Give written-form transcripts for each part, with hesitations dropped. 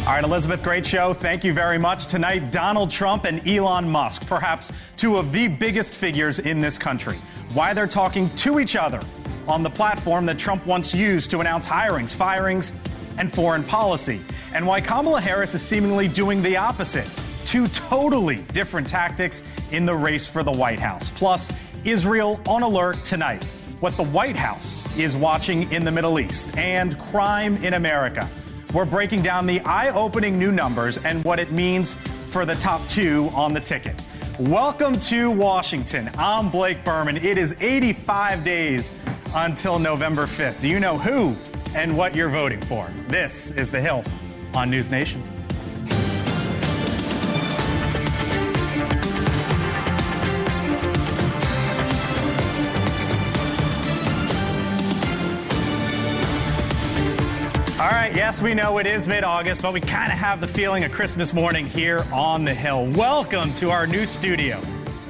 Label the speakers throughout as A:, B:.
A: All right, Elizabeth, great show. Thank you very much. Tonight, Donald Trump and Elon Musk, perhaps two of the biggest figures in this country. Why they're talking to each other on the platform that Trump once used to announce hirings, firings, and foreign policy. And why Kamala Harris is seemingly doing the opposite. Two totally different tactics in the race for the White House. Plus, Israel on alert tonight. What the White House is watching in the Middle East and crime in America. We're breaking down the eye-opening new numbers and what it means for the top two on the ticket. Welcome to Washington. I'm Blake Berman. It is 85 days until November 5th. Do you know who and what you're voting for? This is The Hill on NewsNation. All right, yes, we know it is mid-August, but we kind of have the feeling of Christmas morning here on the Hill. Welcome to our new studio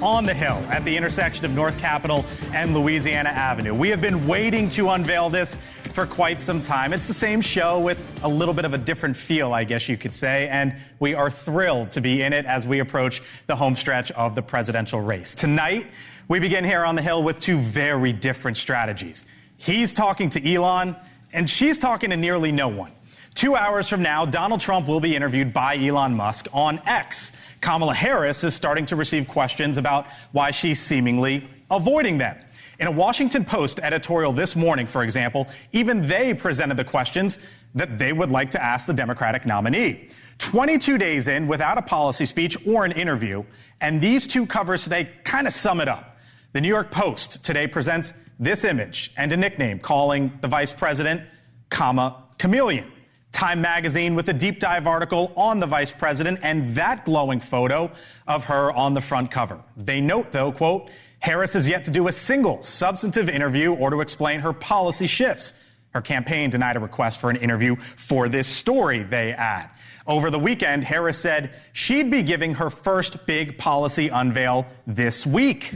A: on the Hill at the intersection of North Capitol and Louisiana Avenue. We have been waiting to unveil this for quite some time. It's the same show with a little bit of a different feel, I guess you could say, and we are thrilled to be in it as we approach the home stretch of the presidential race. Tonight, we begin here on the Hill with two very different strategies. He's talking to Elon, and she's talking to nearly no one. 2 hours from now, Donald Trump will be interviewed by Elon Musk on X. Kamala Harris is starting to receive questions about why she's seemingly avoiding them. In a Washington Post editorial this morning, for example, even they presented the questions that they would like to ask the Democratic nominee. 22 days in, without a policy speech or an interview, and these two covers today kind of sum it up. The New York Post today presents this image and a nickname calling the vice president, Chameleon. Time magazine with a deep dive article on the vice president and that glowing photo of her on the front cover. They note, though, quote, Harris has yet to do a single substantive interview or to explain her policy shifts. Her campaign denied a request for an interview for this story, they add. Over the weekend, Harris said she'd be giving her first big policy unveil this week.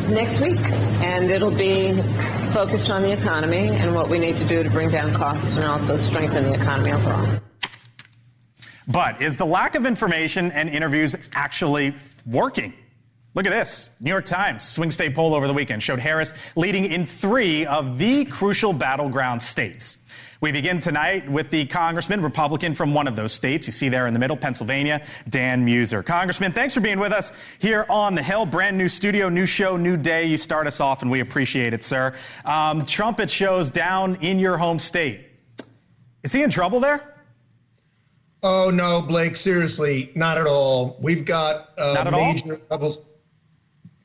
B: Next week, and it'll be focused on the economy and what we need to do to bring down costs and also strengthen the economy overall.
A: But is the lack of information and interviews actually working? Look at this. New York Times swing state poll over the weekend showed Harris leading in 3 of the crucial battleground states. We begin tonight with the congressman, Republican from one of those states. You see there in the middle, Pennsylvania, Dan Muser. Congressman, thanks for being with us here on the Hill. Brand new studio, new show, new day. You start us off, and we appreciate it, sir. Trumpet shows down in your home state. Is he in trouble there?
C: Oh, no, Blake, seriously, not at all. We've got major troubles.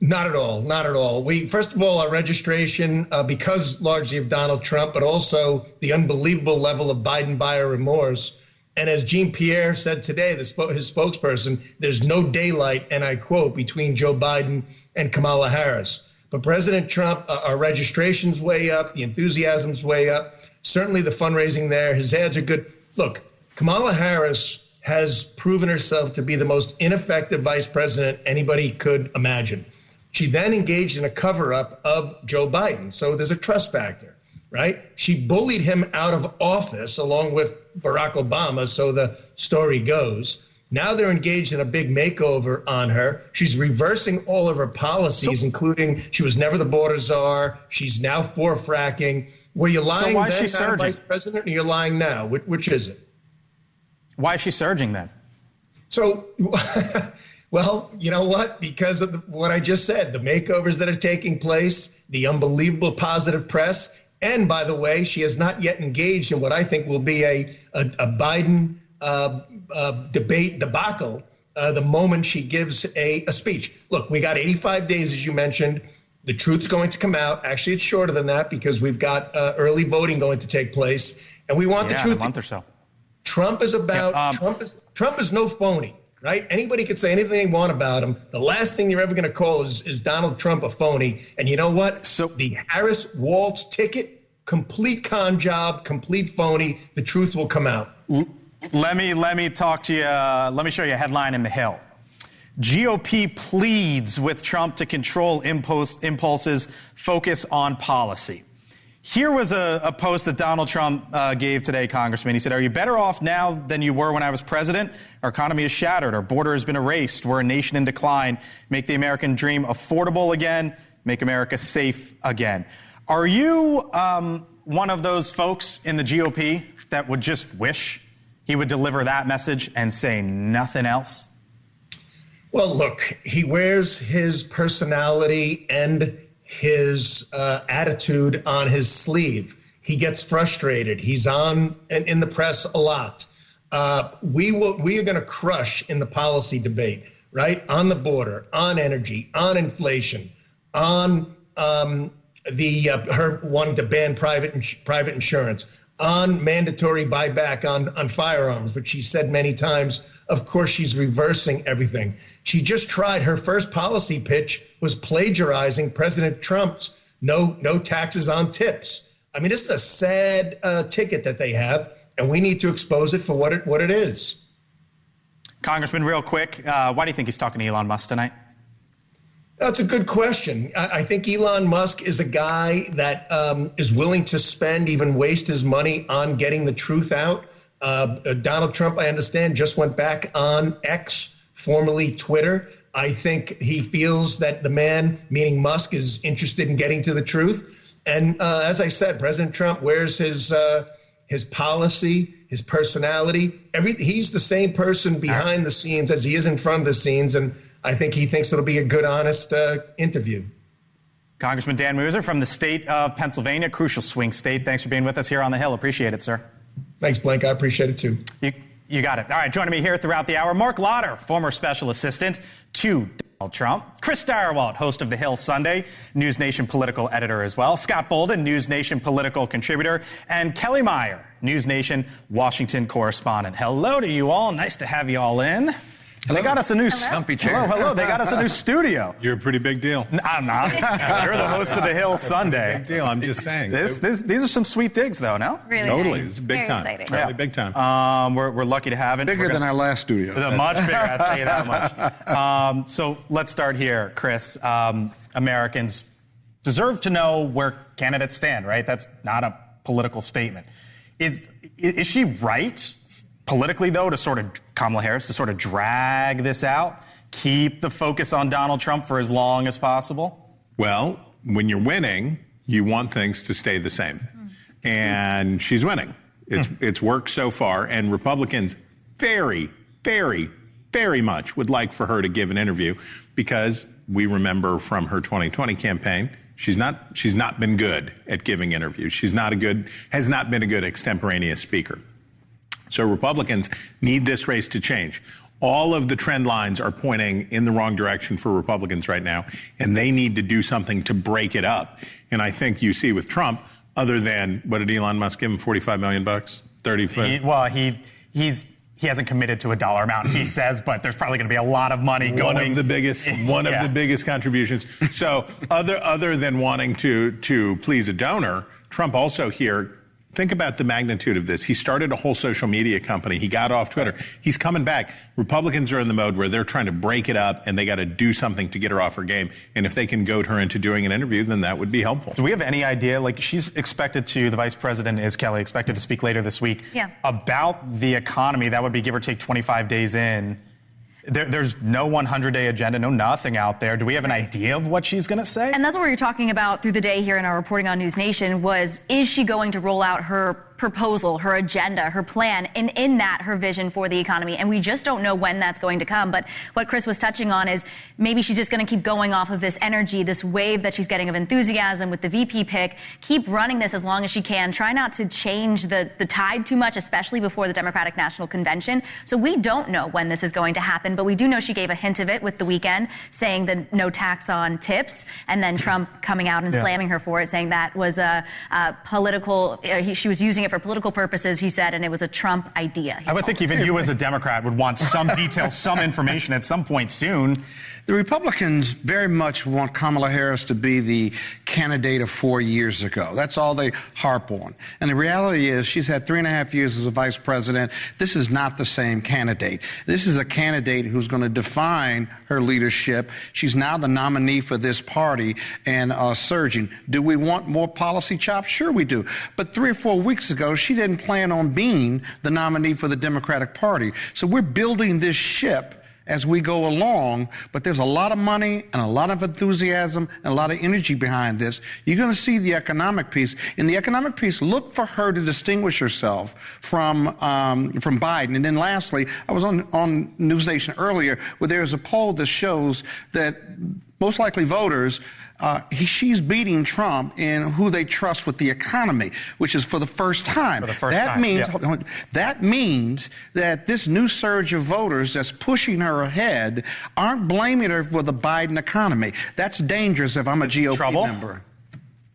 C: Not at all. Not at all. First of all, our registration, because largely of Donald Trump, but also the unbelievable level of Biden buyer remorse. And as Jean-Pierre said today, his spokesperson, there's no daylight, and I quote, between Joe Biden and Kamala Harris. But President Trump, our registration's way up, the enthusiasm's way up. Certainly the fundraising there, his ads are good. Look, Kamala Harris has proven herself to be the most ineffective vice president anybody could imagine. She then engaged in a cover-up of Joe Biden. So there's a trust factor, right? She bullied him out of office along with Barack Obama, so the story goes. Now they're engaged in a big makeover on her. She's reversing all of her policies, including she was never the border czar. She's now for fracking. Were you lying then, Vice President, or you're lying now? Which is it?
A: Why is she surging then?
C: So... Well, you know what? Because of what I just said, the makeovers that are taking place, the unbelievable positive press. And by the way, she has not yet engaged in what I think will be a Biden debate debacle the moment she gives a speech. Look, we got 85 days, as you mentioned. The truth's going to come out. Actually, it's shorter than that because we've got early voting going to take place. And we want the truth.
A: A month or so.
C: Trump is about Trump is no phony. Right? Anybody could say anything they want about him. The last thing they're ever going to call is Donald Trump a phony. And you know what? So the Harris Waltz ticket, complete con job, complete phony. The truth will come out.
A: Let me talk to you. Let me show you a headline in the Hill. GOP pleads with Trump to control impulses, focus on policy. Here was a post that Donald Trump gave today, Congressman. He said, "Are you better off now than you were when I was president? Our economy is shattered. Our border has been erased. We're a nation in decline. Make the American dream affordable again. Make America safe again." Are you one of those folks in the GOP that would just wish he would deliver that message and say nothing else?
C: Well, look, he wears his personality and his attitude on his sleeve. He gets frustrated. He's on in the press a lot. We are going to crush in the policy debate, right? On the border, on energy, on inflation, on her wanting to ban private insurance, on mandatory buyback on firearms, which she said many times. Of course, she's reversing everything. She just tried. Her first policy pitch was plagiarizing President Trump's no taxes on tips. I mean, this is a sad ticket that they have, and we need to expose it for what it is.
A: Congressman, real quick, why do you think he's talking to Elon Musk tonight?
C: That's a good question. I think Elon Musk is a guy that is willing to spend, even waste his money on getting the truth out. Donald Trump, I understand, just went back on X, formerly Twitter. I think he feels that the man, meaning Musk, is interested in getting to the truth. And as I said, President Trump wears his policy, his personality. He's the same person behind the scenes as he is in front of the scenes. And I think he thinks it'll be a good, honest interview.
A: Congressman Dan Mooser from the state of Pennsylvania, crucial swing state. Thanks for being with us here on the Hill. Appreciate it, sir.
C: Thanks, Blake. I appreciate it, too.
A: You got it. All right, joining me here throughout the hour, Mark Lauder, former special assistant to Donald Trump. Chris Darrowalt, host of The Hill Sunday, NewsNation political editor as well. Scott Bolden, NewsNation political contributor. And Kelly Meyer, NewsNation Washington correspondent. Hello to you all. Nice to have you all in. Hello. They got us a new
D: comfy chair.
A: Hello. They got us a new studio.
D: You're a pretty big deal.
A: I'm not. You're the host of The Hill Sunday.
D: Big deal. I'm just saying.
A: These are some sweet digs, though. No,
D: really totally.
E: Nice.
D: This is big time.
E: Exciting.
D: Really big time.
A: We're lucky to have it.
F: Bigger than our last studio.
A: Much bigger. I'll tell you that much. So let's start here, Chris. Americans deserve to know where candidates stand, right? That's not a political statement. Is she right? Politically, though, Kamala Harris, to sort of drag this out, keep the focus on Donald Trump for as long as possible?
D: Well, when you're winning, you want things to stay the same. And she's winning. It's worked so far. And Republicans very, very, very much would like for her to give an interview because we remember from her 2020 campaign, she's not been good at giving interviews. Has not been a good extemporaneous speaker. So Republicans need this race to change. All of the trend lines are pointing in the wrong direction for Republicans right now, and they need to do something to break it up. And I think you see with Trump, other than, what did Elon Musk give him, $45 million? 30?
A: He hasn't committed to a dollar amount, he says, but there's probably going to be a lot of money going.
D: One of the biggest contributions. So other than wanting to please a donor, Trump also here, think about the magnitude of this. He started a whole social media company. He got off Twitter. He's coming back. Republicans are in the mode where they're trying to break it up, and they got to do something to get her off her game. And if they can goad her into doing an interview, then that would be helpful.
A: Do we have any idea? Like, she's expected to, the vice president is, Kelly, expected to speak later this week about the economy. That would be give or take 25 days in. There's no 100-day agenda, no nothing out there. Do we have an idea of what she's going to say?
E: And that's what we were talking about through the day here in our reporting on NewsNation was, is she going to roll out her proposal, her agenda, her plan, and in that, her vision for the economy? And we just don't know when that's going to come. But what Chris was touching on is maybe she's just going to keep going off of this energy, this wave that she's getting of enthusiasm with the VP pick, keep running this as long as she can, try not to change the tide too much, especially before the Democratic National Convention. So we don't know when this is going to happen, but we do know she gave a hint of it with the weekend, saying the no tax on tips, and then Trump coming out and slamming her for it, saying that was a political, she was using it for political purposes, he said, and it was a Trump idea.
A: I would think even you as a Democrat would want some details, some information at some point soon.
F: The Republicans very much want Kamala Harris to be the candidate of 4 years ago. That's all they harp on. And the reality is she's had 3.5 years as a vice president. This is not the same candidate. This is a candidate who's going to define her leadership. She's now the nominee for this party and surging. Do we want more policy chops? Sure we do. But 3 or 4 weeks ago, she didn't plan on being the nominee for the Democratic Party. So we're building this ship as we go along, but there's a lot of money and a lot of enthusiasm and a lot of energy behind this. You're going to see the economic piece. In the economic piece, look for her to distinguish herself from Biden. And then lastly, I was on NewsNation earlier where there's a poll that shows that most likely voters, she's beating Trump in who they trust with the economy, which is for the first time. That means that this new surge of voters that's pushing her ahead aren't blaming her for the Biden economy. That's dangerous if I'm a GOP member.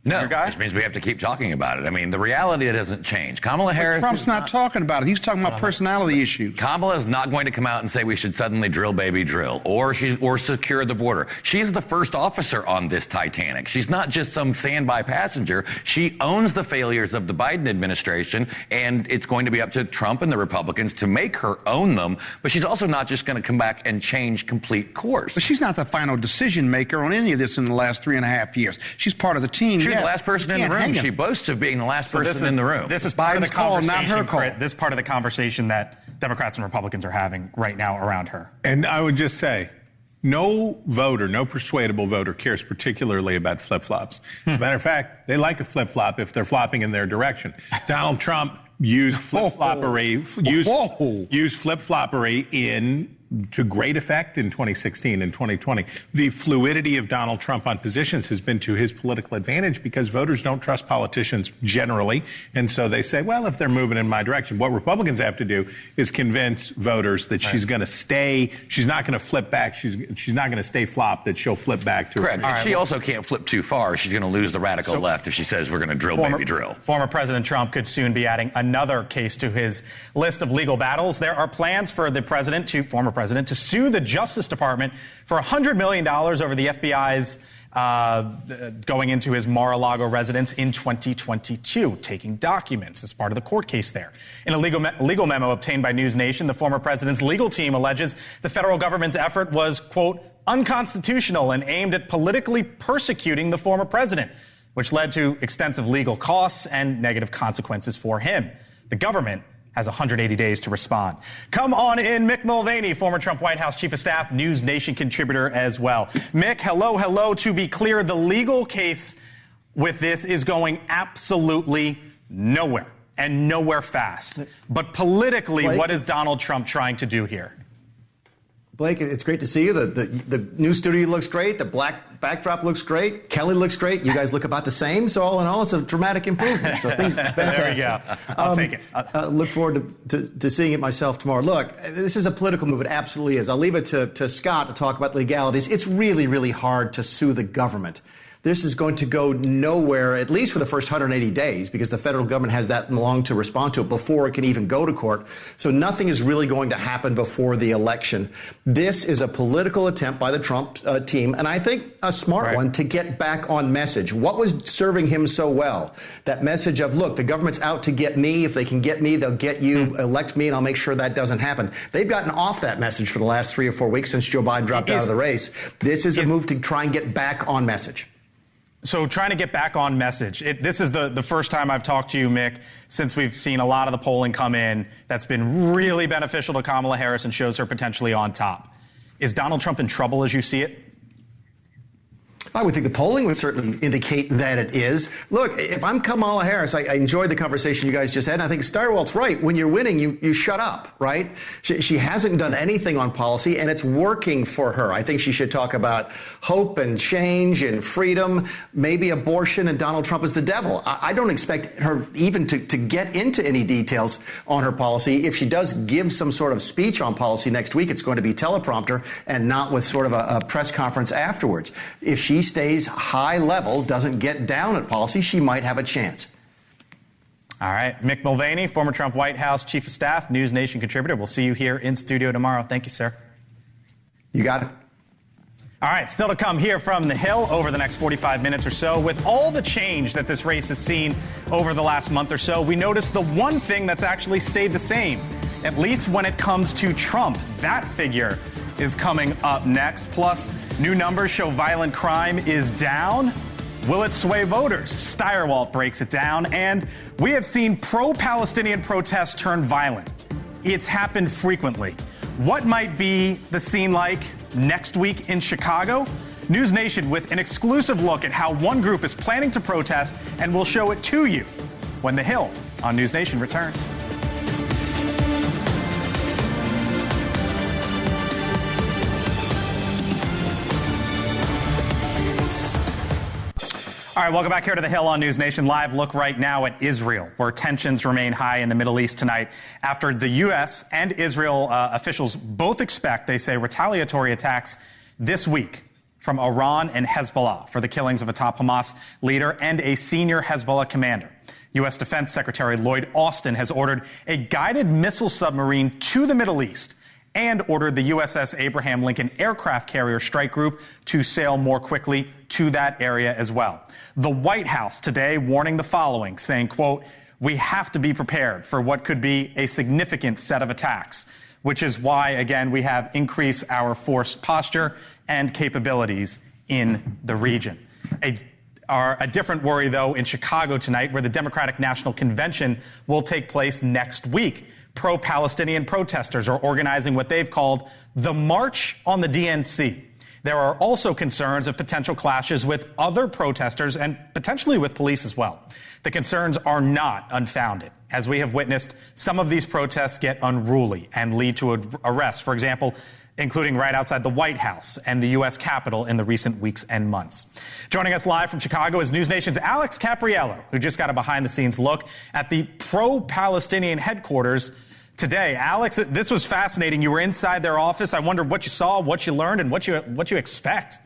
G: No, which means we have to keep talking about it. I mean, the reality, it doesn't change. Kamala Harris...
F: Trump's not talking about it. He's talking about personality issues.
G: Kamala is not going to come out and say we should suddenly drill, baby, drill, or secure the border. She's the first officer on this Titanic. She's not just some standby passenger. She owns the failures of the Biden administration, and it's going to be up to Trump and the Republicans to make her own them. But she's also not just going to come back and change complete course.
F: But she's not the final decision maker on any of this in the last 3.5 years. She's part of the team.
G: She's the last person in the room. She boasts of being the last person in the room.
A: This is part of the conversation, not her call. This is part of the conversation that Democrats and Republicans are having right now around her.
D: And I would just say, no voter, no persuadable voter cares particularly about flip-flops. As a matter of fact, they like a flip-flop if they're flopping in their direction. Donald Trump used flip-floppery to great effect in 2016 and 2020. The fluidity of Donald Trump on positions has been to his political advantage because voters don't trust politicians generally. And so they say, well, if they're moving in my direction, what Republicans have to do is convince voters that she's going to stay. She's not going to flip back. She's not going to stay flop, that she'll flip back to
G: correct. She also can't flip too far. She's going to lose the radical left if she says we're going to drill, baby, drill.
A: Former President Trump could soon be adding another case to his list of legal battles. There are plans for the former president to sue the Justice Department for $100 million over the FBI's going into his Mar-a-Lago residence in 2022, taking documents as part of the court case there. In a legal memo obtained by NewsNation, the former president's legal team alleges the federal government's effort was, quote, unconstitutional and aimed at politically persecuting the former president, which led to extensive legal costs and negative consequences for him. The government has 180 days to respond. Come on in, Mick Mulvaney, former Trump White House Chief of Staff, NewsNation contributor as well. Mick, hello. To be clear, the legal case with this is going absolutely nowhere and nowhere fast. But politically, Blake, what is Donald Trump trying to do here?
H: Blake, it's great to see you. The new studio looks great. The black backdrop looks great. Kelly looks great. You guys look about the same. So all in all, it's a dramatic improvement. So things fantastic.
A: There we go. I'll take it.
H: Look forward to seeing it myself tomorrow. Look, this is a political move. It absolutely is. I'll leave it to Scott to talk about legalities. It's really, really hard to sue the government. This is going to go nowhere, at least for the first 180 days, because the federal government has that long to respond to it before it can even go to court. So nothing is really going to happen before the election. This is a political attempt by the Trump team, and I think a smart one, to get back on message. What was serving him so well? That message of, look, the government's out to get me. If they can get me, they'll get you. Elect me, and I'll make sure that doesn't happen. They've gotten off that message for the last 3 or 4 weeks since Joe Biden dropped out of the race. This is a move to try and get back on message.
A: So trying to get back on message. This is the first time I've talked to you, Mick, since we've seen a lot of the polling come in that's been really beneficial to Kamala Harris and shows her potentially on top. Is Donald Trump in trouble as you see it?
H: I would think the polling would certainly indicate that it is. Look, if I'm Kamala Harris, I enjoyed the conversation you guys just had, and I think Starwalt's right. When you're winning, you shut up, right? She hasn't done anything on policy, and it's working for her. I think she should talk about hope and change and freedom, maybe abortion, and Donald Trump is the devil. I don't expect her even to get into any details on her policy. If she does give some sort of speech on policy next week, it's going to be teleprompter and not with sort of a press conference afterwards. If she stays high level, doesn't get down at policy, she might have a chance.
A: All right. Mick Mulvaney, former Trump White House Chief of Staff, NewsNation contributor. We'll see you here in studio tomorrow. Thank you, sir.
H: You got it.
A: All right, still to come here from the Hill over the next 45 minutes or so. With all the change that this race has seen over the last month or so, we noticed the one thing that's actually stayed the same, at least when it comes to Trump. That figure is coming up next. Plus, new numbers show violent crime is down. Will it sway voters? Steyerwalt breaks it down. And we have seen pro-Palestinian protests turn violent. It's happened frequently. What might be the scene like next week in Chicago? NewsNation with an exclusive look at how one group is planning to protest, and we'll show it to you when The Hill on NewsNation returns. All right, welcome back here to The Hill on NewsNation. Live look right now at Israel, where tensions remain high in the Middle East tonight after the U.S. and Israel officials both expect, they say, retaliatory attacks this week from Iran and Hezbollah for the killings of a top Hamas leader and a senior Hezbollah commander. U.S. Defense Secretary Lloyd Austin has ordered a guided missile submarine to the Middle East and ordered the USS Abraham Lincoln aircraft carrier strike group to sail more quickly to that area as well. The White House today warning the following, saying, quote, "We have to be prepared for what could be a significant set of attacks," which is why, again, we have increased our force posture and capabilities in the region. A different worry, though, in Chicago tonight, where the Democratic National Convention will take place next week. Pro-Palestinian protesters are organizing what they've called the March on the DNC. There are also concerns of potential clashes with other protesters and potentially with police as well. The concerns are not unfounded, as we have witnessed some of these protests get unruly and lead to arrests, for example, including right outside the White House and the U.S. Capitol in the recent weeks and months. Joining us live from Chicago is NewsNation's Alex Capriello, who just got a behind-the-scenes look at the pro-Palestinian headquarters today. Alex, this was fascinating. You were inside their office. I wonder what you saw, what you learned, and what you expect.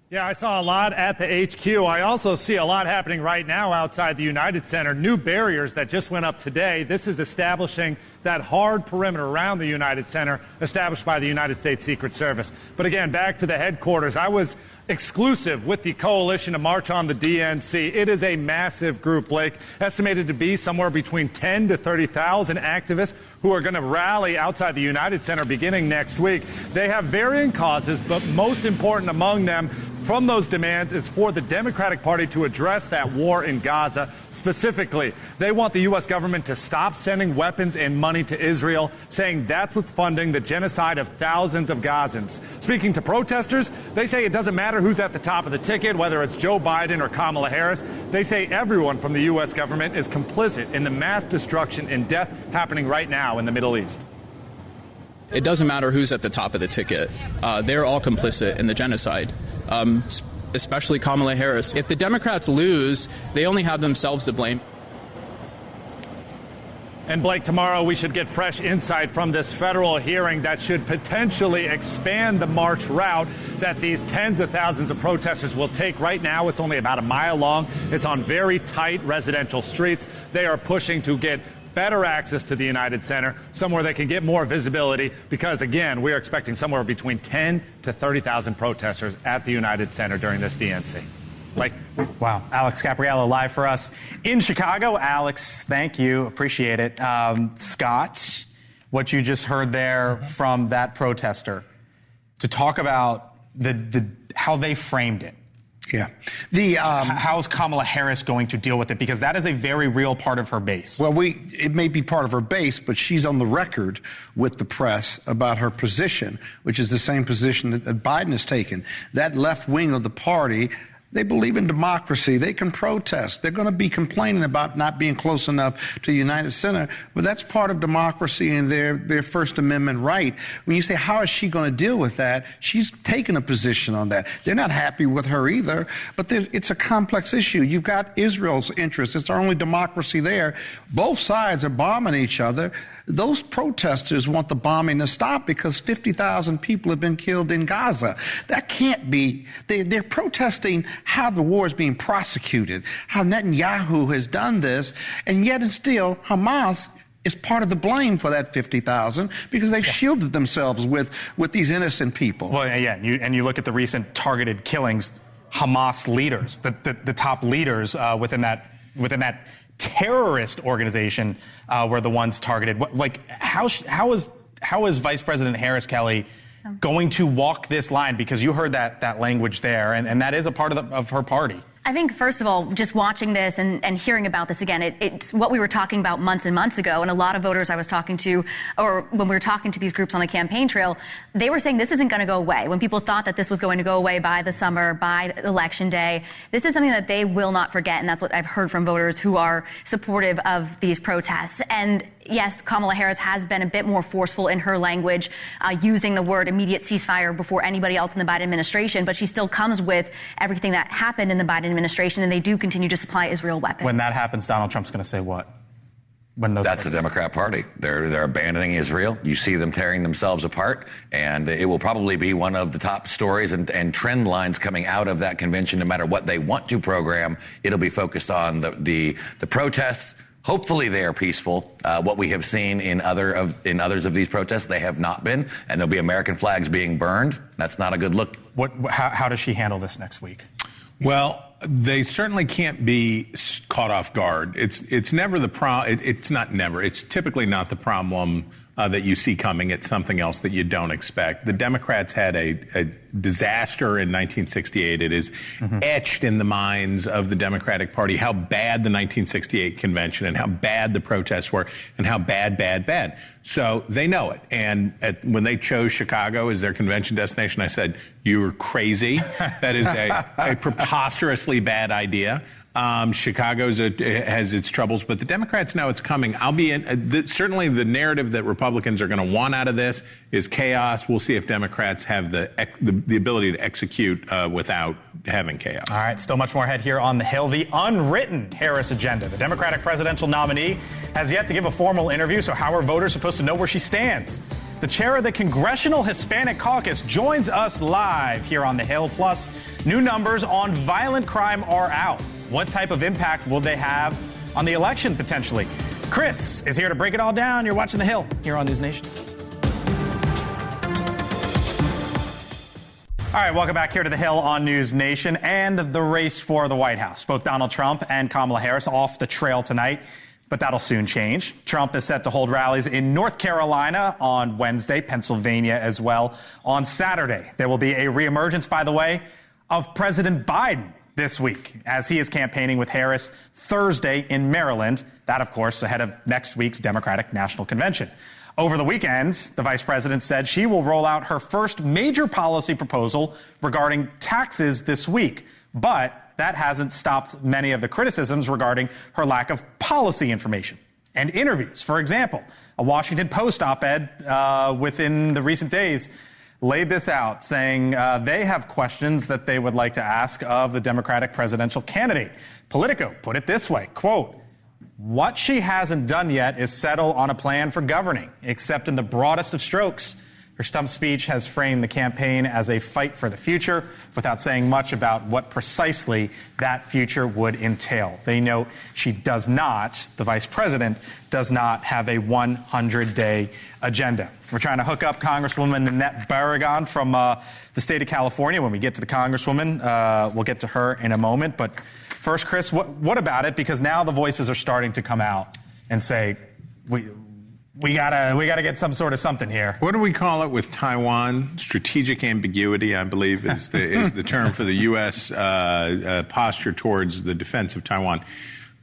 I: Yeah, I saw a lot at the HQ. I also see a lot happening right now outside the United Center. New barriers that just went up today. This is establishing that hard perimeter around the United Center established by the United States Secret Service. But again, back to the headquarters. I was exclusive with the coalition to march on the DNC. It is a massive group, Blake, estimated to be somewhere between 10 to 30,000 activists who are going to rally outside the United Center beginning next week. They have varying causes, but most important among them from those demands is for the Democratic Party to address that war in Gaza. Specifically, they want the U.S. government to stop sending weapons and money to Israel, saying that's what's funding the genocide of thousands of Gazans. Speaking to protesters, they say it doesn't matter who's at the top of the ticket, whether it's Joe Biden or Kamala Harris. They say everyone from the U.S. government is complicit in the mass destruction and death happening right now in the Middle East.
J: It doesn't matter who's at the top of the ticket. They're all complicit in the genocide, especially Kamala Harris. If the Democrats lose, they only have themselves to blame.
I: And Blake, tomorrow we should get fresh insight from this federal hearing that should potentially expand the march route that these tens of thousands of protesters will take. Right now, it's only about a mile long. It's on very tight residential streets. They are pushing to get better access to the United Center, somewhere they can get more visibility, because, again, we are expecting somewhere between 10 to 30,000 protesters at the United Center during this DNC. Blake.
A: Wow. Alex Capriello live for us in Chicago. Alex, thank you. Appreciate it. Scott, what you just heard there from that protester to talk about how they framed it.
F: Yeah.
A: How's Kamala Harris going to deal with it? Because that is a very real part of her base.
F: Well, it may be part of her base, but she's on the record with the press about her position, which is the same position that Biden has taken. That left wing of the party, they believe in democracy. They can protest. They're going to be complaining about not being close enough to the United Center, but that's part of democracy and their First Amendment right. When you say, how is she going to deal with that? She's taken a position on that. They're not happy with her either, but it's a complex issue. You've got Israel's interest. It's our only democracy there. Both sides are bombing each other. Those protesters want the bombing to stop because 50,000 people have been killed in Gaza. That can't be. They're protesting how the war is being prosecuted, how Netanyahu has done this, and yet and still Hamas is part of the blame for that 50,000 because they've shielded themselves with these innocent people.
A: Well, yeah, and you look at the recent targeted killings, Hamas leaders, the top leaders within that terrorist organization were the ones targeted. How is Vice President Harris, Kelly, going to walk this line? Because you heard that language there, and that is a part of her party.
E: I think, first of all, just watching this and hearing about this again, it's what we were talking about months and months ago. And a lot of voters I was talking to, or when we were talking to these groups on the campaign trail, they were saying this isn't going to go away. When people thought that this was going to go away by the summer, by Election Day, this is something that they will not forget. And that's what I've heard from voters who are supportive of these protests. And yes, Kamala Harris has been a bit more forceful in her language, using the word immediate ceasefire before anybody else in the Biden administration. But she still comes with everything that happened in the Biden administration, and they do continue to supply Israel weapons.
A: When that happens, Donald Trump's going to say what?
G: That's the Democrat Party. They're abandoning Israel. You see them tearing themselves apart, and it will probably be one of the top stories and trend lines coming out of that convention. No matter what they want to program, it'll be focused on the protests. Hopefully they are peaceful. What we have seen in others of these protests, they have not been, and there'll be American flags being burned. That's not a good look.
A: How does she handle this next week?
D: Well, they certainly can't be caught off guard. It's never the problem. It's not never. It's typically not the problem that you see coming. It's something else that you don't expect. The Democrats had a disaster in 1968. It is etched in the minds of the Democratic Party how bad the 1968 convention and how bad the protests were and how bad. So they know it. And when they chose Chicago as their convention destination, I said, you were crazy. That is a preposterously bad idea. Chicago has its troubles, but the Democrats know it's coming. Certainly the narrative that Republicans are going to want out of this is chaos. We'll see if Democrats have the ability to execute without having chaos.
A: All right, still much more ahead here on the Hill. The unwritten Harris agenda. The Democratic presidential nominee has yet to give a formal interview, so how are voters supposed to know where she stands? The chair of the Congressional Hispanic Caucus joins us live here on the Hill. Plus, new numbers on violent crime are out. What type of impact will they have on the election, potentially? Chris is here to break it all down. You're watching The Hill here on NewsNation. All right, welcome back here to The Hill on NewsNation and the race for the White House. Both Donald Trump and Kamala Harris off the trail tonight, but that'll soon change. Trump is set to hold rallies in North Carolina on Wednesday, Pennsylvania as well on Saturday. There will be a reemergence, by the way, of President Biden this week, as he is campaigning with Harris Thursday in Maryland. That, of course, ahead of next week's Democratic National Convention. Over the weekend, the vice president said she will roll out her first major policy proposal regarding taxes this week. But that hasn't stopped many of the criticisms regarding her lack of policy information and interviews. For example, a Washington Post op-ed within the recent days laid this out, saying they have questions that they would like to ask of the Democratic presidential candidate. Politico put it this way, quote, "What she hasn't done yet is settle on a plan for governing, except in the broadest of strokes. Her stump speech has framed the campaign as a fight for the future without saying much about what precisely that future would entail." They note she does not, the vice president, does not have a 100-day agenda. We're trying to hook up Congresswoman Nanette Barragan from the state of California. When we get to the Congresswoman, we'll get to her in a moment. But first, Chris, what about it? Because now the voices are starting to come out and say, we gotta get some sort of something here.
D: What do we call it with Taiwan? Strategic ambiguity, I believe, is the term for the U.S. Posture towards the defense of Taiwan.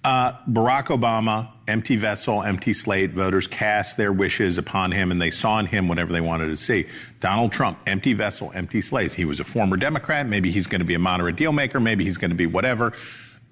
D: Barack Obama, empty vessel, empty slate. Voters cast their wishes upon him, and they saw in him whatever they wanted to see. Donald Trump, empty vessel, empty slate. He was a former Democrat. Maybe he's going to be a moderate deal maker. Maybe he's going to be whatever.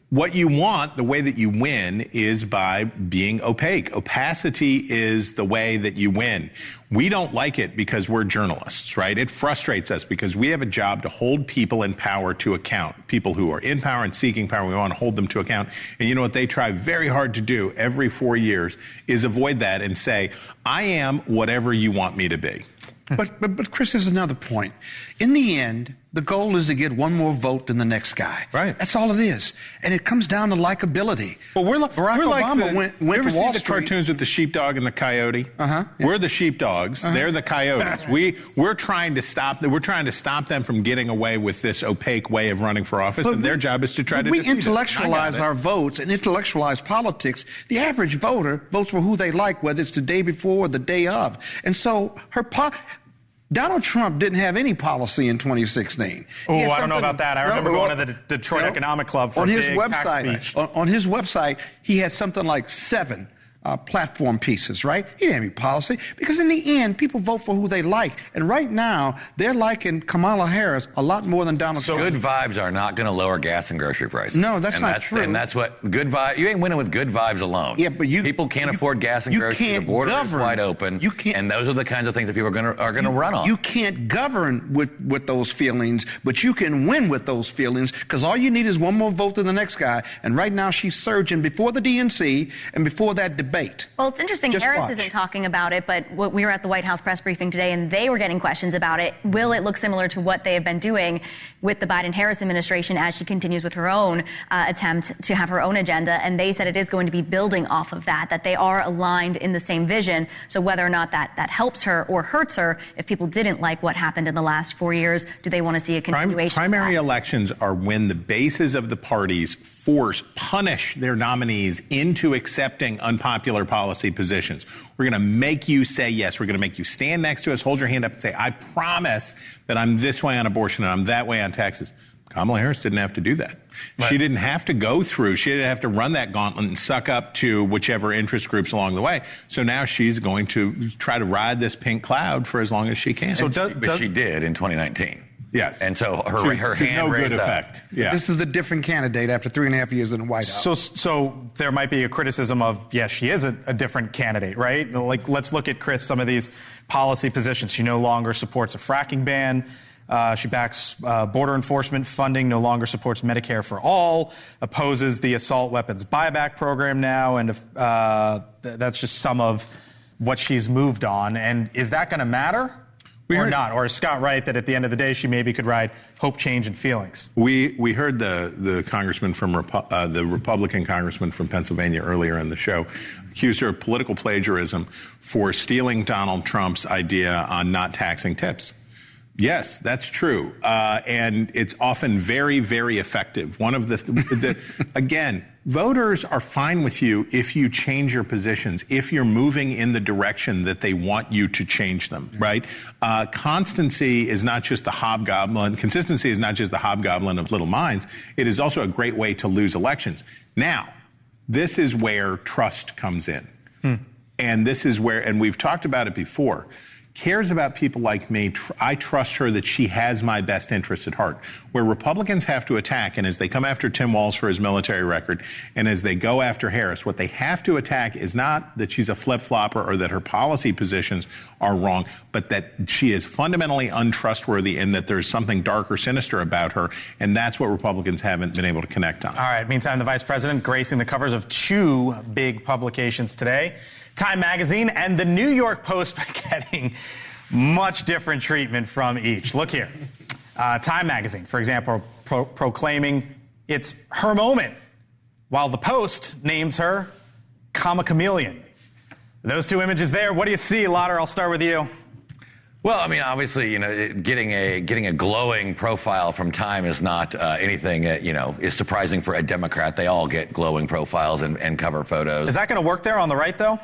D: What you want, the way that you win, is by being opaque. Opacity is the way that you win. We don't like it because we're journalists, right? It frustrates us because we have a job to hold people in power to account. People who are in power and seeking power, we want to hold them to account. And you know what they try very hard to do every 4 years is avoid that and say, I am whatever you want me to be.
F: But Chris, there's another point. In the end, the goal is to get one more vote than the next guy.
D: Right.
F: That's all it is. And it comes down to likability.
D: Well,
F: Barack Obama went to Wall
D: see
F: Street.
D: The cartoons with the sheepdog and the coyote?
F: Yeah.
D: We're the sheepdogs. They're the coyotes. We're trying to stop them. We're trying to stop them from getting away with this opaque way of running for office. And their job is to try to.
F: We intellectualize our votes and intellectualize politics. The average voter votes for who they like, whether it's the day before or the day of. And so Donald Trump didn't have any policy in 2016.
A: Oh, I don't know about that. I remember going to the Detroit Economic Club for
F: on
A: a
F: his
A: big
F: website.
A: tax speech.
F: On his website, he had something like 7 platform pieces, right? He didn't have any policy because in the end, people vote for who they like. And right now, they're liking Kamala Harris a lot more than Donald Trump.
G: Good vibes are not going to lower gas and grocery prices.
F: No, that's not true.
G: And that's what good vibes. You ain't winning with good vibes alone.
F: Yeah, but
G: people can't afford gas and groceries. The border is wide open. You can't, and those are the kinds of things that people are going to run on.
F: You can't govern with those feelings, but you can win with those feelings because all you need is one more vote than the next guy. And right now, she's surging before the DNC and before that debate.
E: Well, it's interesting. Harris isn't talking about it, but we were at the White House press briefing today, and they were getting questions about it. Will it look similar to what they have been doing with the Biden-Harris administration as she continues with her own attempt to have her own agenda? And they said it is going to be building off of that they are aligned in the same vision. So whether or not that helps her or hurts her, if people didn't like what happened in the last 4 years, do they want to see a continuation?
D: Primary elections are when the bases of the parties punish their nominees into accepting unpopular policy positions. We're going to make you say yes. We're going to make you stand next to us, hold your hand up and say, I promise that I'm this way on abortion and I'm that way on taxes. Kamala Harris didn't have to do that. Right. She didn't have to go through. She didn't have to run that gauntlet and suck up to whichever interest groups along the way. So now she's going to try to ride this pink cloud for as long as she can.
G: But she did in 2019.
D: Yes.
G: And so her hand
D: no
G: raised
D: good
G: up.
D: effect. Yeah.
F: This is a different candidate after 3.5 years in the White House.
A: So there might be a criticism of, yes, she is a different candidate, right? Like, let's look at, Chris, some of these policy positions. She no longer supports a fracking ban. She backs border enforcement funding, no longer supports Medicare for all, opposes the assault weapons buyback program now, and that's just some of what she's moved on. And is that going to matter? Or not? Or is Scott right that at the end of the day she maybe could ride hope, change, and feelings?
D: We heard the congressman from the Republican congressman from Pennsylvania earlier in the show accused her of political plagiarism for stealing Donald Trump's idea on not taxing tips. Yes, that's true. And it's often very, very effective. One of again, voters are fine with you if you change your positions, if you're moving in the direction that they want you to change them, right? Consistency is not just the hobgoblin of little minds. It is also a great way to lose elections. Now, this is where trust comes in. And this is where, and we've talked about it before, cares about people like me. I trust her that she has my best interests at heart. Where Republicans have to attack, and as they come after Tim Walz for his military record, and as they go after Harris, what they have to attack is not that she's a flip-flopper or that her policy positions are wrong, but that she is fundamentally untrustworthy and that there's something dark or sinister about her, and that's what Republicans haven't been able to connect on.
A: All right, meantime, the vice president gracing the covers of 2 big publications today. Time Magazine and the New York Post are getting much different treatment from each. Look here. Time Magazine, for example, proclaiming it's her moment, while the Post names her comma chameleon. Those 2 images there, what do you see, Lauder? I'll start with you.
G: Well, I mean, obviously, getting a glowing profile from Time is not anything that, is surprising for a Democrat. They all get glowing profiles and cover photos.
A: Is that going to work there on the right, though?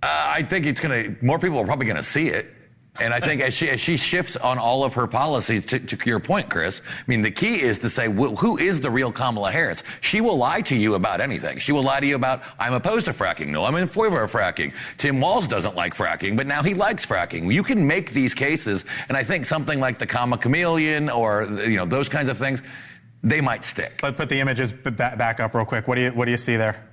G: I think more people are probably going to see it. And I think as she shifts on all of her policies, to your point, Chris, I mean, the key is to say, well, who is the real Kamala Harris? She will lie to you about anything. She will lie to you about, I'm opposed to fracking. No, I'm in favor of fracking. Tim Walz doesn't like fracking, but now he likes fracking. You can make these cases, and I think something like the comma chameleon or, those kinds of things, they might stick.
A: But put the images back up real quick. What do you see there?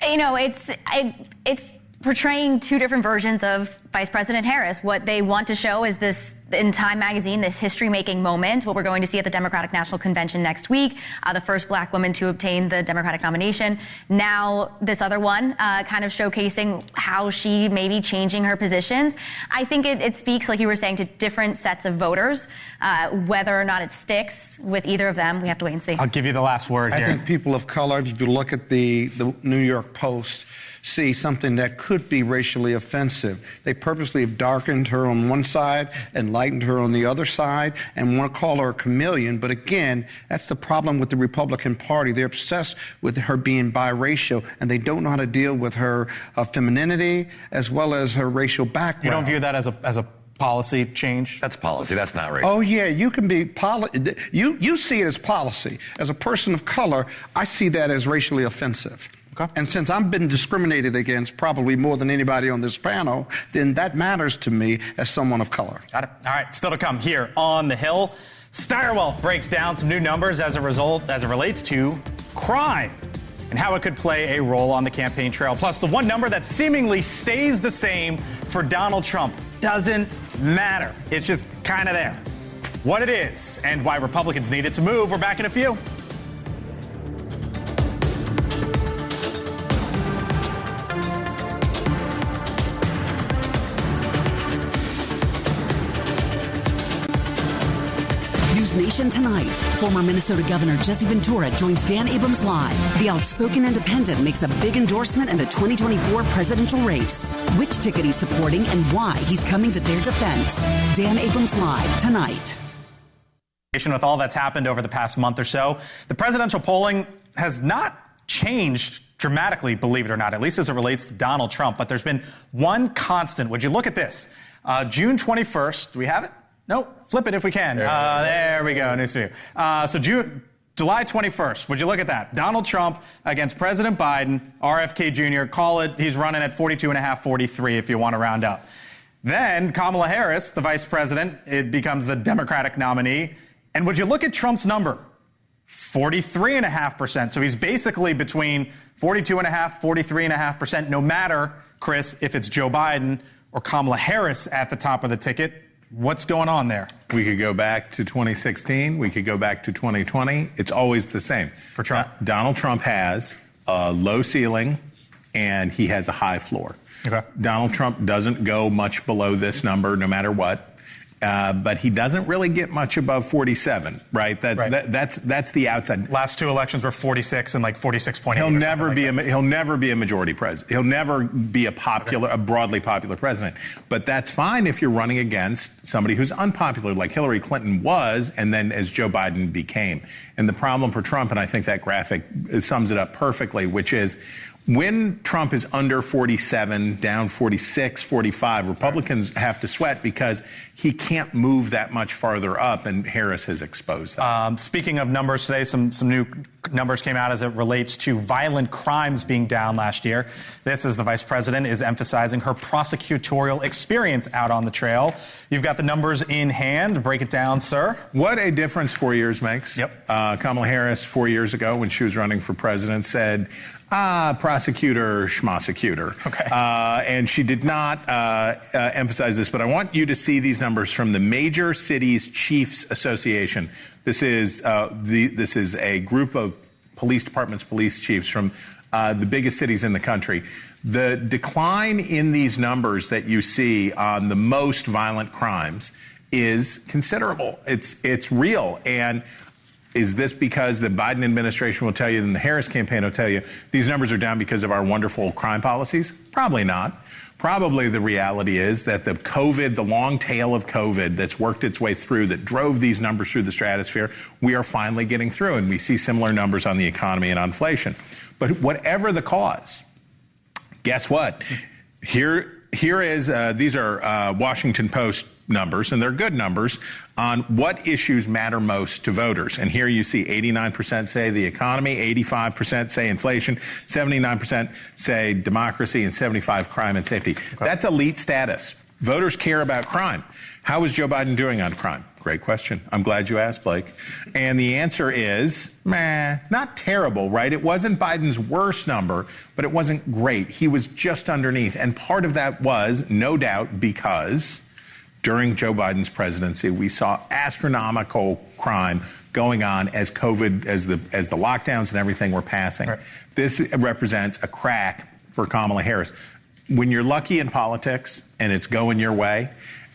E: It's portraying two different versions of Vice President Harris. What they want to show is this, in Time magazine, this history-making moment, what we're going to see at the Democratic National Convention next week, the first black woman to obtain the Democratic nomination. Now, this other one, kind of showcasing how she may be changing her positions. I think it speaks, like you were saying, to different sets of voters. Whether or not it sticks with either of them, we have to wait and see.
A: I'll give you the last word here.
F: I think people of color, if you look at the New York Post, see something that could be racially offensive. They purposely have darkened her on one side and lightened her on the other side and want to call her a chameleon. But again, that's the problem with the Republican Party. They're obsessed with her being biracial, and they don't know how to deal with her femininity as well as her racial background.
A: You don't view that as a policy change?
G: That's policy. That's not race.
F: Oh, yeah, you can be you see it as policy. As a person of color, I see that as racially offensive.
A: Okay.
F: And since I've been discriminated against probably more than anybody on this panel, then that matters to me as someone of color.
A: Got it. All right, still to come here on the Hill. Steyerwell breaks down some new numbers as it relates to crime and how it could play a role on the campaign trail. Plus, the one number that seemingly stays the same for Donald Trump doesn't matter. It's just kind of there. What it is and why Republicans need it to move. We're back in a few.
K: NewsNation tonight. Former Minnesota Governor Jesse Ventura joins Dan Abrams live. The outspoken independent makes a big endorsement in the 2024 presidential race. Which ticket he's supporting and why he's coming to their defense. Dan Abrams live tonight.
A: With all that's happened over the past month or so, the presidential polling has not changed dramatically, believe it or not, at least as it relates to Donald Trump. But there's been one constant. Would you look at this? June 21st. Do we have it? No, flip it if we can. There we go. News to you. So July 21st. Would you look at that? Donald Trump against President Biden, RFK Jr. Call it. He's running at 42.5, 43 if you want to round up. Then Kamala Harris, the vice president, it becomes the Democratic nominee. And would you look at Trump's number? 43.5%. So he's basically between 42.5, 43.5%, no matter, Chris, if it's Joe Biden or Kamala Harris at the top of the ticket. What's going on there?
D: We could go back to 2016. We could go back to 2020. It's always the same.
A: For Trump?
D: Donald Trump has a low ceiling and he has a high floor.
A: Okay.
D: Donald Trump doesn't go much below this number no matter what. But he doesn't really get much above 47, right? That's the outside.
A: Last two elections were 46 and like 46.8.
D: He'll never be a majority president. He'll never be a broadly popular president. But that's fine if you're running against somebody who's unpopular, like Hillary Clinton was, and then as Joe Biden became. And the problem for Trump, and I think that graphic sums it up perfectly, which is when Trump is under 47, down 46, 45, Republicans have to sweat because he can't move that much farther up, and Harris has exposed that.
A: Speaking of numbers today, some new numbers came out as it relates to violent crimes being down last year. This, as the vice president is emphasizing her prosecutorial experience out on the trail. You've got the numbers in hand. Break it down, sir.
D: What a difference 4 years makes.
A: Yep.
D: Kamala Harris, 4 years ago, when she was running for president, said, prosecutor, schmosecutor.
A: Okay.
D: And she did not emphasize this, but I want you to see these numbers from the Major Cities Chiefs Association. This is a group of police departments, police chiefs from the biggest cities in the country. The decline in these numbers that you see on the most violent crimes is considerable. It's real. And is this because the Biden administration will tell you and the Harris campaign will tell you these numbers are down because of our wonderful crime policies? Probably not. Probably the reality is that the long tail of COVID that's worked its way through, that drove these numbers through the stratosphere, we are finally getting through, and we see similar numbers on the economy and on inflation. But whatever the cause, guess what? These are Washington Post numbers, and they're good numbers on what issues matter most to voters. And here you see 89% say the economy, 85% say inflation, 79% say democracy, and 75% crime and safety. Okay. That's elite status. Voters care about crime. How is Joe Biden doing on crime? Great question. I'm glad you asked, Blake. And the answer is, not terrible, right? It wasn't Biden's worst number, but it wasn't great. He was just underneath. And part of that was, no doubt, because during Joe Biden's presidency, we saw astronomical crime going on as COVID, as the lockdowns and everything were passing. Right. This represents a crack for Kamala Harris. When you're lucky in politics and it's going your way,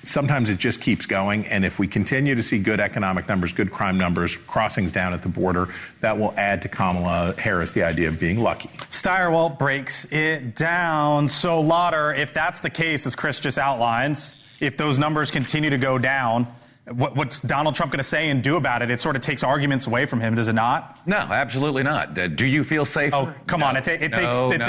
D: sometimes it just keeps going. And if we continue to see good economic numbers, good crime numbers, crossings down at the border, that will add to Kamala Harris the idea of being lucky.
A: Steyerwalt breaks it down. So, Lauder, if that's the case, as Chris just outlines, if those numbers continue to go down, what's Donald Trump going to say and do about it? It sort of takes arguments away from him, does it not?
G: No, absolutely not. Do you feel safer?
A: Oh, come on. It takes something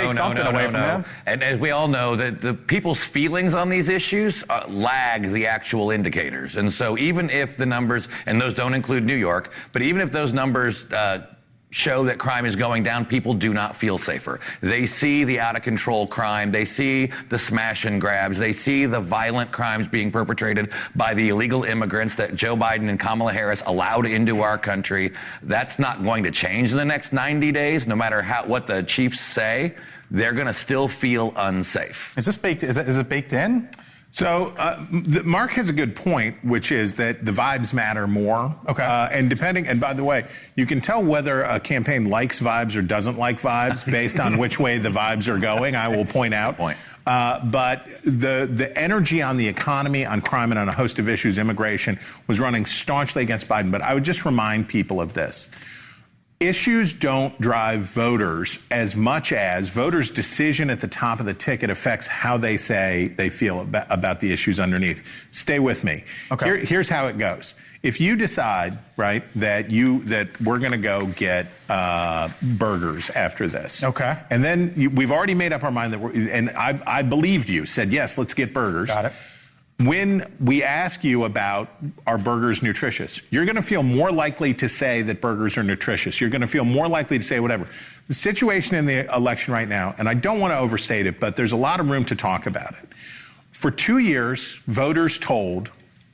A: away from him.
G: And as we all know, that the people's feelings on these issues lag the actual indicators. And so even if the numbers, and those don't include New York, but even if those numbers show that crime is going down, people do not feel safer. They see the out-of-control crime. They see the smash and grabs. They see the violent crimes being perpetrated by the illegal immigrants that Joe Biden and Kamala Harris allowed into our country. That's not going to change in the next 90 days, no matter what the chiefs say. They're going to still feel unsafe.
A: Is this baked? Is it baked in?
D: So Mark has a good point, which is that the vibes matter more.
A: Okay.
D: And by the way, you can tell whether a campaign likes vibes or doesn't like vibes based on which way the vibes are going, I will point out. But the energy on the economy, on crime, and on a host of issues, immigration, was running staunchly against Biden. But I would just remind people of this. Issues don't drive voters as much as voters' decision at the top of the ticket affects how they say they feel about the issues underneath. Stay with me.
A: Okay.
D: Here's how it goes. If you decide, right, that we're going to go get burgers after this.
A: Okay.
D: And then we've already made up our mind and I believed you, said, yes, let's get burgers.
A: Got it.
D: When we ask you about are burgers nutritious, you're going to feel more likely to say that burgers are nutritious. You're going to feel more likely to say whatever. The situation in the election right now, and I don't want to overstate it, but there's a lot of room to talk about it. For 2 years, voters told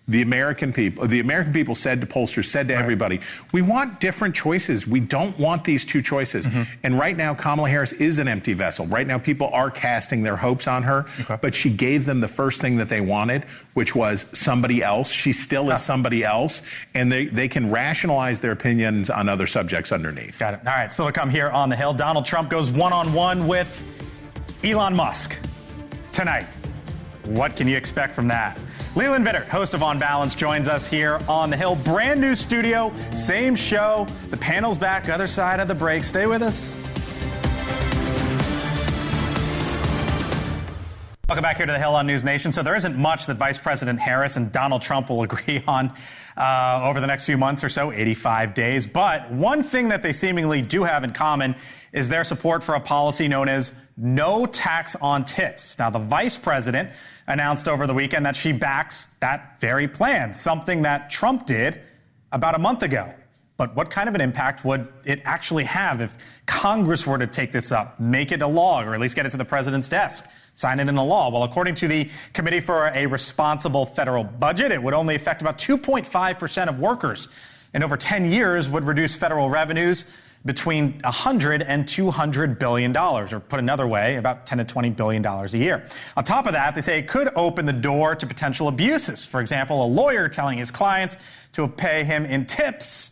D: the American people said to pollsters, said to everybody, we want different choices. We don't want these two choices. Mm-hmm. And right now, Kamala Harris is an empty vessel. Right now, people are casting their hopes on her, but she gave them the first thing that they wanted, which was somebody else. She still is somebody else, and they can rationalize their opinions on other subjects underneath.
A: Got it. All right, still to come here on the Hill. Donald Trump goes one-on-one with Elon Musk tonight. What can you expect from that? Leland Vittert, host of On Balance, joins us here on the Hill. Brand new studio, same show. The panel's back, other side of the break. Stay with us. Welcome back here to the Hill on NewsNation. So there isn't much that Vice President Harris and Donald Trump will agree on over the next few months or so, 85 days. But one thing that they seemingly do have in common is their support for a policy known as no tax on tips. Now, the vice president announced over the weekend that she backs that very plan, something that Trump did about a month ago. But what kind of an impact would it actually have if Congress were to take this up, make it a law, or at least get it to the president's desk, sign it into law? Well, according to the Committee for a Responsible Federal Budget, it would only affect about 2.5% of workers, and over 10 years would reduce federal revenues between $100 and $200 billion, or put another way, about $10 to $20 billion a year. On top of that, they say it could open the door to potential abuses. For example, a lawyer telling his clients to pay him in tips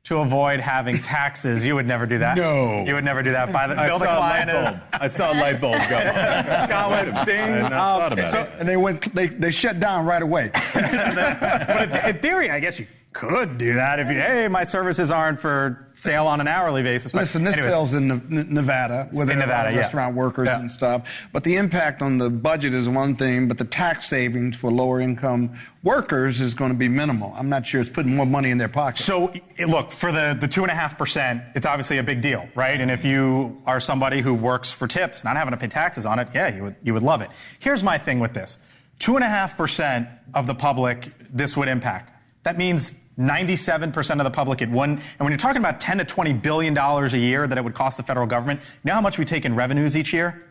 A: to avoid having taxes. You would never do that.
D: No.
A: You would never do that. Bill, the client is...
D: I saw a light bulb go on.
A: Scott went ding.
D: I thought about it.
F: And they shut down right away.
A: But in theory, I guess you could do that if hey, my services aren't for sale on an hourly basis. But
F: listen, this sells in Nevada, where there are restaurant workers and stuff. But the impact on the budget is one thing, but the tax savings for lower income workers is going to be minimal. I'm not sure it's putting more money in their pocket.
A: So, look, for the 2.5%, it's obviously a big deal, right? And if you are somebody who works for tips, not having to pay taxes on it, yeah, you would love it. Here's my thing with this. 2.5% of the public this would impact. That means 97% of the public it wouldn't. And when you're talking about $10 to $20 billion a year that it would cost the federal government, you know how much we take in revenues each year?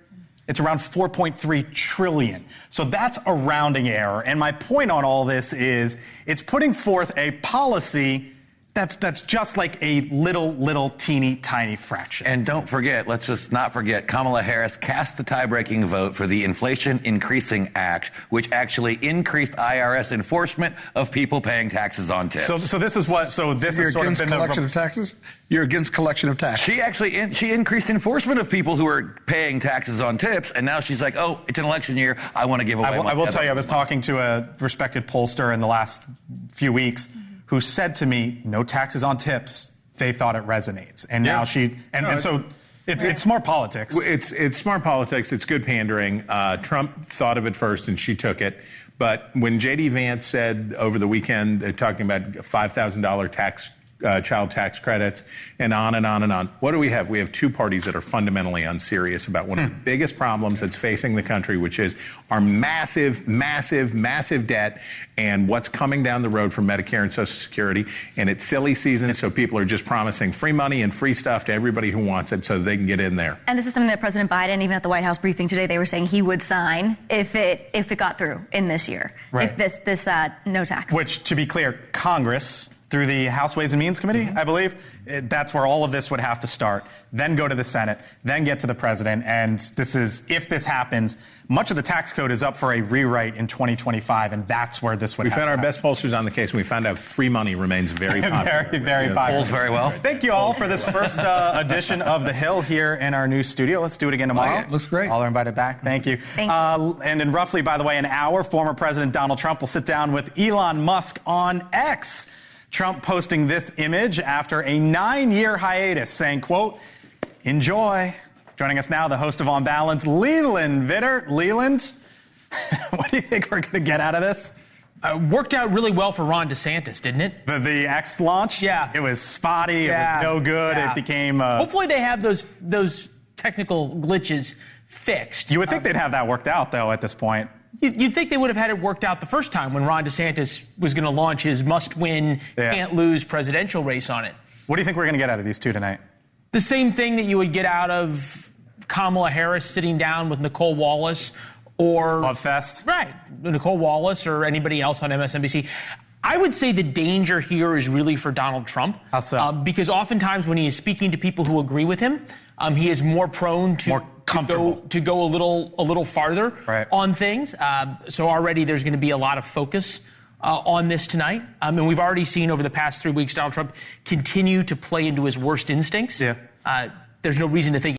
A: It's around 4.3 trillion. So that's a rounding error. And my point on all this is it's putting forth a policy that's just like a little teeny tiny fraction.
G: And don't forget, let's just not forget, Kamala Harris cast the tie-breaking vote for the Inflation Increasing Act, which actually increased IRS enforcement of people paying taxes on tips.
A: So this is what. So this
F: You're
A: is sort of
F: against
A: been
F: collection of taxes? You're against collection of taxes.
G: She actually she increased enforcement of people who are paying taxes on tips, and now she's like, oh, it's an election year. I want to give away.
A: I will tell you, I was talking to a respected pollster in the last few weeks who said to me, no taxes on tips. They thought it resonates. And now so it's smart politics.
D: It's smart politics. It's good pandering. Trump thought of it first and she took it. But when J.D. Vance said over the weekend, they're talking about $5,000 child tax credits and on and on and on. What do we have? We have two parties that are fundamentally unserious about one of the biggest problems that's facing the country, which is our massive debt and what's coming down the road from Medicare and Social Security. And it's silly season, so people are just promising free money and free stuff to everybody who wants it so they can get in there.
E: And this is something that President Biden, even at the White House briefing today, they were saying he would sign if it got through in this year.
A: Right.
E: If this no tax.
A: Which, to be clear, Congress, through the House Ways and Means Committee, I believe, that's where all of this would have to start, then go to the Senate, then get to the president. And if this happens, much of the tax code is up for a rewrite in 2025, and that's where this would happen.
D: We found our best pollsters on the case, and we found out free money remains very popular.
A: very popular.
G: Polls very well.
A: Thank you all for this first edition of The Hill here in our new studio. Let's do it again tomorrow.
F: Like it. Looks great.
A: All are invited back. Thank you.
E: Thank you.
A: And in roughly, by the way, an hour, former President Donald Trump will sit down with Elon Musk on X. Trump posting this image after a 9-year hiatus, saying, quote, enjoy. Joining us now, the host of On Balance, Leland Vitter. Leland, what do you think we're going to get out of this?
L: Worked out really well for Ron DeSantis, didn't it?
A: The X launch?
L: Yeah.
A: It was spotty.
L: Yeah.
A: It was no good.
L: Yeah.
A: It became...
L: Hopefully they have those technical glitches fixed.
A: You would think they'd have that worked out, though, at this point.
L: You'd think they would have had it worked out the first time when Ron DeSantis was going to launch his must-win, can't-lose presidential race on it.
A: What do you think we're going to get out of these two tonight?
L: The same thing that you would get out of Kamala Harris sitting down with Nicole Wallace or...
A: Love Fest.
L: Right. Nicole Wallace or anybody else on MSNBC. I would say the danger here is really for Donald Trump.
A: How so?
L: Because oftentimes when he is speaking to people who agree with him, he is more prone to go a little farther on things. So already there's going to be a lot of focus on this tonight. And we've already seen over the past 3 weeks Donald Trump continue to play into his worst instincts.
A: Yeah.
L: There's no reason to think